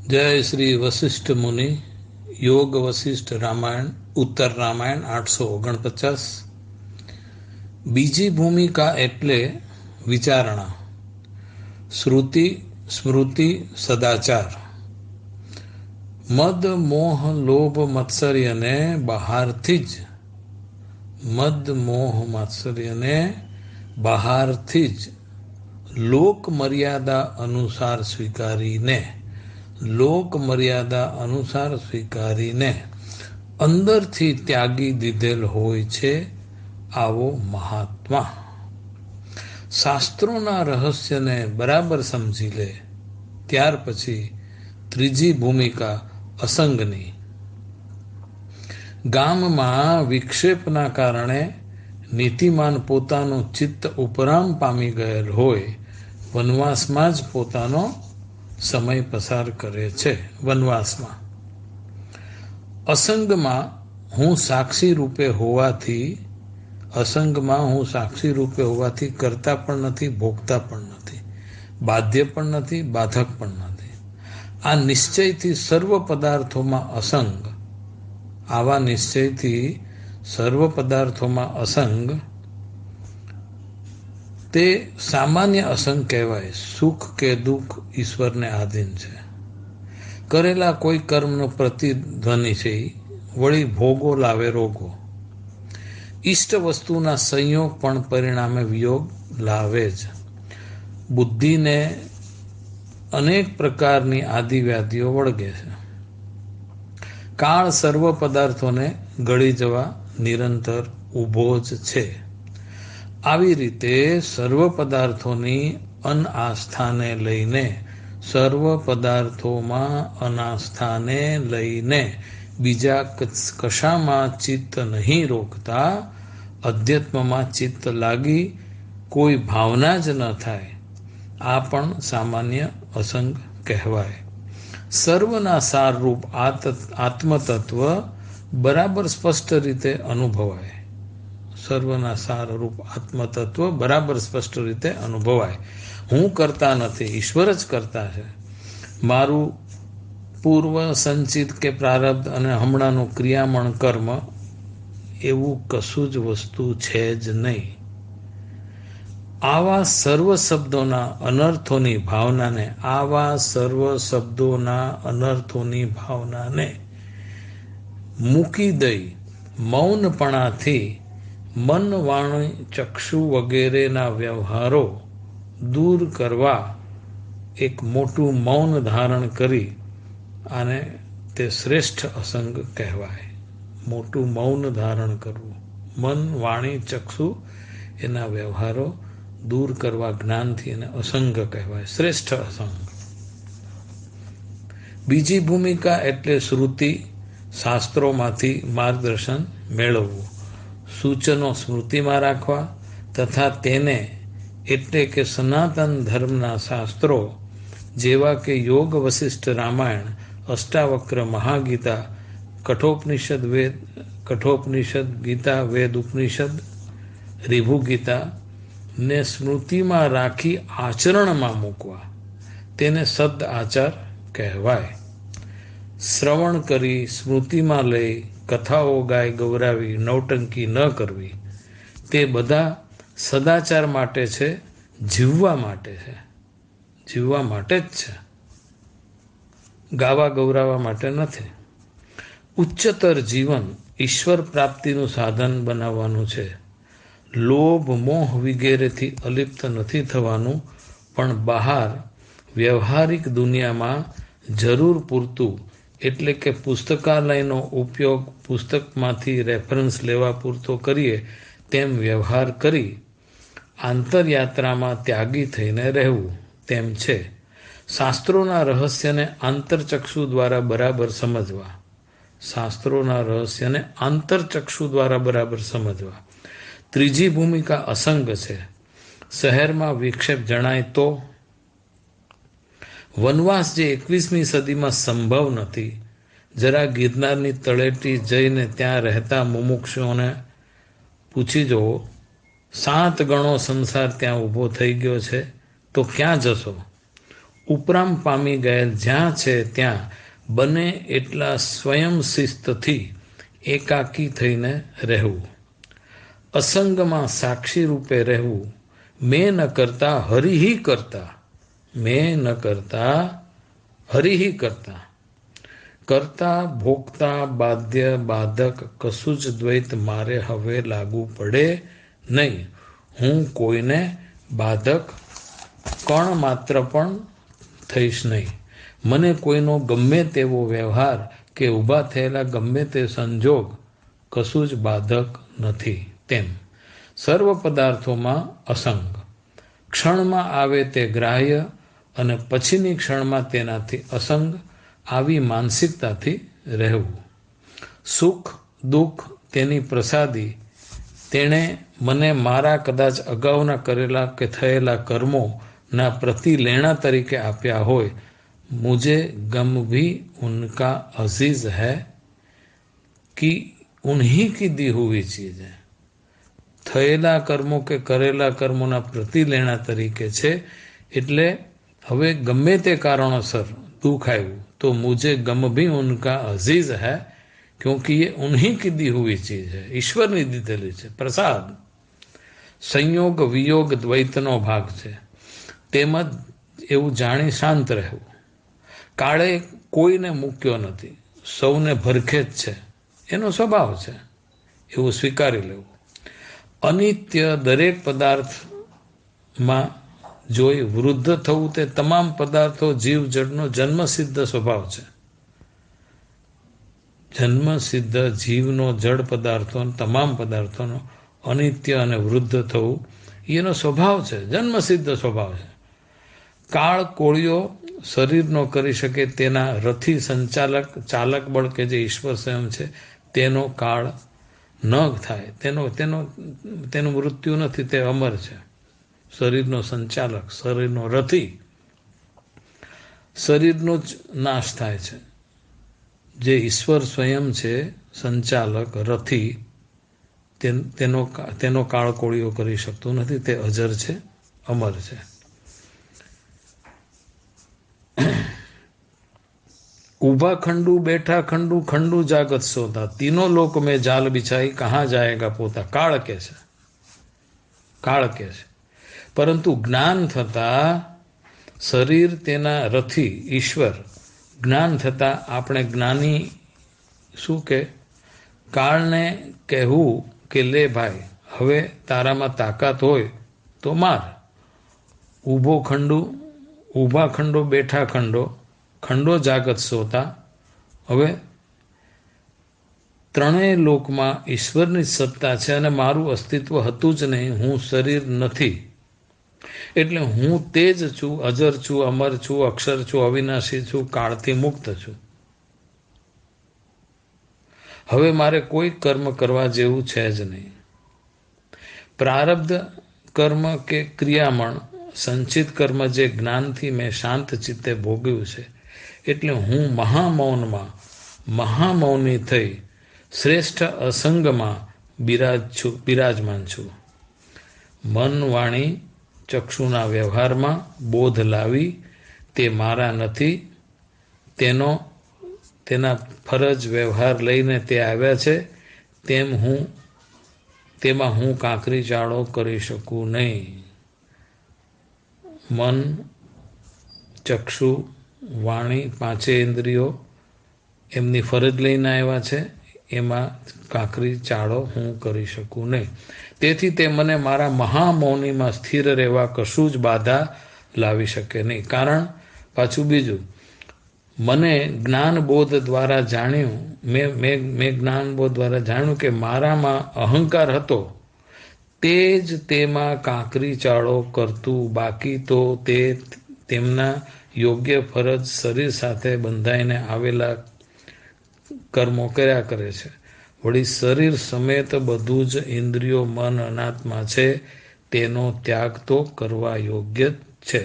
जय श्री वशिष्ठ मुनि। योग वशिष्ठ रामायण उत्तर रामायण 849। बीजी भूमिका एटले विचारणा। श्रुति स्मृति सदाचार। मद मोह लोभ मत्सर्य ने बहारथी ज मद मोह मत्सर्य ने बहारथी ज लोक मर्यादा अनुसार स्वीकारीने लोक मर्यादा अनुसार स्वीकारीने अंदरथी त्यागी दीधेल होय छे आवो महात्मा। शास्त्रोना रहस्यने बराबर समझी ले त्यार पछी त्रीजी भूमिका असंगनी। गाममां विक्षेपना कारणे नीतिमान पोतानो चित्त उपराम पामी गયેલ होय वनवासमां ज पोतानो समय पसार करे छे। वनवासमां असंगमां हूँ साक्षी रूपे होवाथी असंगमां हूँ साक्षी रूपे होवाथी करता पण नथी, भोगता पण नथी, बाध्य पण नथी, बाधक पण नथी। आ निश्चयथी सर्व पदार्थोमां असंग, आवा निश्चयथी सर्व पदार्थोमां असंग ते सामान्य असंग कहेवाय। सुख के दुख ईश्वर ने आधीन छे। करेला कोई कर्मनो प्रतिध्वनि छे, वળી भोगो लावे रोगो। इष्ट वस्तुना संयोग पण परिणामे वियोग लावे ज। बुद्धि ने अनेक प्रकारनी आदि व्याधिओ वळगे छे। काळ सर्व पदार्थोने गળી जवा निरंतर ઊભો જ છે। આવી રીતે સર્વ પદાર્થોની અનાસ્થાને લઈને સર્વ પદાર્થોમાં અનાસ્થાને લઈને બીજા કશામાં ચિત્ત નહીં રોકતા અધ્યાત્મમાં ચિત્ત લાગી કોઈ ભાવના જ ન થાય, આ પણ સામાન્ય અસંગ કહેવાય। સર્વના સારરૂપ આત્મતત્વ બરાબર સ્પષ્ટ રીતે અનુભવાય। સર્વના સાર રૂપ આત્મતત્વ બરાબર સ્પષ્ટ રીતે અનુભવાય। હું કરતા નથી, ઈશ્વર જ કરતા છે। મારું પૂર્વ સંચિત કે પ્રારબ્ધ અને હમણાંનું ક્રિયામણ કર્મ એવું કશું જ વસ્તુ છે જ નહીં। આવા સર્વ શબ્દોના અનર્થોની ભાવનાને મૂકી દઈ મૌનપણાથી મન વાણી ચક્ષુ વગેરેના વ્યવહારો દૂર કરવા એક મોટું મૌન ધારણ કરી આને તે શ્રેષ્ઠ અસંગ કહેવાય। મોટું મૌન ધારણ કરવું, મન વાણી ચક્ષુ એના વ્યવહારો દૂર કરવા જ્ઞાનથી એને અસંગ કહેવાય, શ્રેષ્ઠ અસંગ। બીજી ભૂમિકા એટલે શ્રુતિ, શાસ્ત્રોમાંથી માર્ગદર્શન મેળવવું, સૂચનો સ્મૃતિમાં રાખવા તથા તેને એટલે કે સનાતન ધર્મના શાસ્ત્રો જેવા કે યોગ વશિષ્ઠ રામાયણ, અષ્ટાવક્ર મહાગીતા, કઠોપનિષદ, ગીતા, વેદ ઉપનિષદ, રિભુ ગીતા ને સ્મૃતિમાં રાખી આચરણમાં મૂકવા તેને સદ આચાર કહેવાય। શ્રવણ કરી સ્મૃતિમાં લઈ કથાઓ ગાય ગૌરાવી નવટંકી ન કરવી તે બધા સદાચાર માટે છે, જીવવા માટે છે, જીવવા માટે જ છે, ગાવા ગૌરાવા માટે નથી। ઉચ્ચતર જીવન ઈશ્વર પ્રાપ્તિનું સાધન બનાવવાનું છે। લોભ મોહ વગેરેથી અલિપ્ત નથી થવાનું, પણ બહાર વ્યવહારિક દુનિયામાં જરૂર પૂરતું એટલે કે પુસ્તકાલયનો ઉપયોગ પુસ્તકમાંથી રેફરન્સ લેવા પૂરતો કરીએ તેમ વ્યવહાર કરી આંતરયાત્રામાં ત્યાગી થઈને રહેવું તેમ છે। શાસ્ત્રોના રહસ્યને આંતરચક્ષુ દ્વારા બરાબર સમજવા, શાસ્ત્રોના રહસ્યને આંતરચક્ષુ દ્વારા બરાબર સમજવા। ત્રીજી ભૂમિકા અસંગ છે। શહેરમાં વિક્ષેપ જણાય તો વનવાસ જે 21મી સદીમાં સંભવ નથી। જરા ગિરનારની તળેટી જઈને ત્યાં રહેતા મુમુક્ષુઓને પૂછી જુઓ, 7 ગણો સંસાર ત્યાં ઊભો થઈ ગયો છે તો ક્યાં જશો? ઉપરામ પામી ગયેલ જ્યાં છે ત્યાં બને એટલા સ્વયં શિસ્તથી એકાકી થઈને રહેવું. અસંગમાં સાક્ષી રૂપે રહેવું. મેં ન કરતા હરિહી કરતા, મેં ન કરતા હરિહી કરતા. કરતા ભોગતા બાધ્ય બાધક કશું જ દ્વૈત મારે હવે લાગુ પડે નહીં. હું કોઈને બાધક કણ માત્ર પણ થઈશ નહીં. મને કોઈનો ગમે તેવો વ્યવહાર કે ઊભા થયેલા ગમે તે સંજોગ કશું જ બાધક નથી. તેમ સર્વ પદાર્થોમાં અસંગ. ક્ષણમાં આવે તે ગ્રાહ્ય અને પછીની ક્ષણમાં તેનાથી અસંગ, આવી માનસિકતાથી રહેવું. સુખ દુઃખ તેની પ્રસાદી. તેણે મને મારા કદાચ અગાઉના કરેલા કે થયેલા કર્મોના પ્રતિલેણા તરીકે આપ્યા હોય. મુझे गम भी उनका अजीज है कि उन्हीं की दी हुई चीज है. થયેલા કર્મો કે કરેલા કર્મોના પ્રતિલેણા તરીકે છે. એટલે હવે ગમે તે કારણોસર દુઃખ આવ્યું તો મુझे गम भी उनका अजीज है क्योंकि ये उन्हीं की दी हुई चीज है. ઈશ્વરની દીધેલી છે પ્રસાદ. સંયોગ વિયોગ દ્વૈતનો ભાગ છે. તેમજ એવું જાણી શાંત રહેવું. કાળે કોઈને મૂક્યો નથી, સૌને ભરખે જ છે, એનો સ્વભાવ છે, એવું સ્વીકારી લેવું. અનિત્ય દરેક પદાર્થમાં જોઈ વૃદ્ધ થવું તે તમામ પદાર્થો જીવ જડનો જન્મસિદ્ધ સ્વભાવ છે. જન્મસિદ્ધ જીવનો જડ પદાર્થો તમામ પદાર્થોનો અનિત્ય અને વૃદ્ધ થવું એનો સ્વભાવ છે, જન્મસિદ્ધ સ્વભાવ છે. કાળ કોળીઓ શરીરનો કરી શકે તેના રથી સંચાલક ચાલક બળ કે જે ઈશ્વર સ્વયં છે તેનો કાળ ન થાય, તેનું મૃત્યુ નથી, તે અમર છે. શરીરનો સંચાલક, શરીરનો રથી, શરીરનો જ નાશ થાય છે. જે ઈશ્વર સ્વયં છે સંચાલક રથી, તેનો કાળ કોળીઓ કરી શકતું નથી, તે અજર છે, અમર છે. ऊभा खंडू बैठा खंडू खंडू जागत सोता तीनों लोक में जाल बिछाई कहाँ जाएगा पोता. काળ કે છે, કાળ કે છે. પરંતુ જ્ઞાન થતા શરીર તેના રથી ઈશ્વર, જ્ઞાન થતા આપણે જ્ઞાની શું કે કાળને કહેવું કે લે ભાઈ હવે તારામાં તાકાત હોય તો માર. ઊભા ખંડો બેઠા ખંડો, ખંડો જાગત સોતા. હવે ત્રણેય લોકમાં ઈશ્વરની સત્તા છે અને મારું અસ્તિત્વ હતું જ નહીં, હું શરીર નથી. એટલે હું તે જ છું, અજર છું, અમર છું, અક્ષર છું, અવિનાશી છું, કાળથી મુક્ત છું. હવે મારે કોઈ કર્મ કરવા જેવું છે જ નહીં. પ્રારબ્ધ કર્મ કે ક્રિયામણ સંચિત કર્મ જે જ્ઞાનથી મેં શાંત ચિત્તે ભોગ્યું છે, એટલે હું મહામૌનમાં મહામૌની થઈ શ્રેષ્ઠ અસંગમાં બિરાજમાન છું. મન વાણી ચક્ષુના વ્યવહારમાં બોધ લાવી તે મારા નથી, તેના ફરજ વ્યવહાર લઈને તે આવ્યા છે, તેમાં હું કાંકરી ચાળો કરી શકું નહીં. મન ચક્ષુ વાણી પાંચે ઇન્દ્રિયો એમની ફરજ લઈને આવ્યા છે, એમાં કાંકરી ચાળો હું કરી શકું નહીં. તેથી તે મને મારા મહામૌનીમાં સ્થિર રહેવા કશું જ બાધા લાવી શકે નહીં. કારણ પાછું બીજું, મને જ્ઞાનબોધ દ્વારા જાણ્યું, મેં જ્ઞાનબોધ દ્વારા જાણ્યું કે મારામાં અહંકાર હતો, તે જ તેમાં કાંકરી ચાળો કરતું, બાકી તો તે તેમના યોગ્ય ફરજ શરીર સાથે બંધાઈને આવેલા કર્મો કર્યા કરે છે. વળી શરીર સમેત બધું જ ઇન્દ્રિયો મન અનાત્મા છે, તેનો ત્યાગ તો કરવા યોગ્ય છે.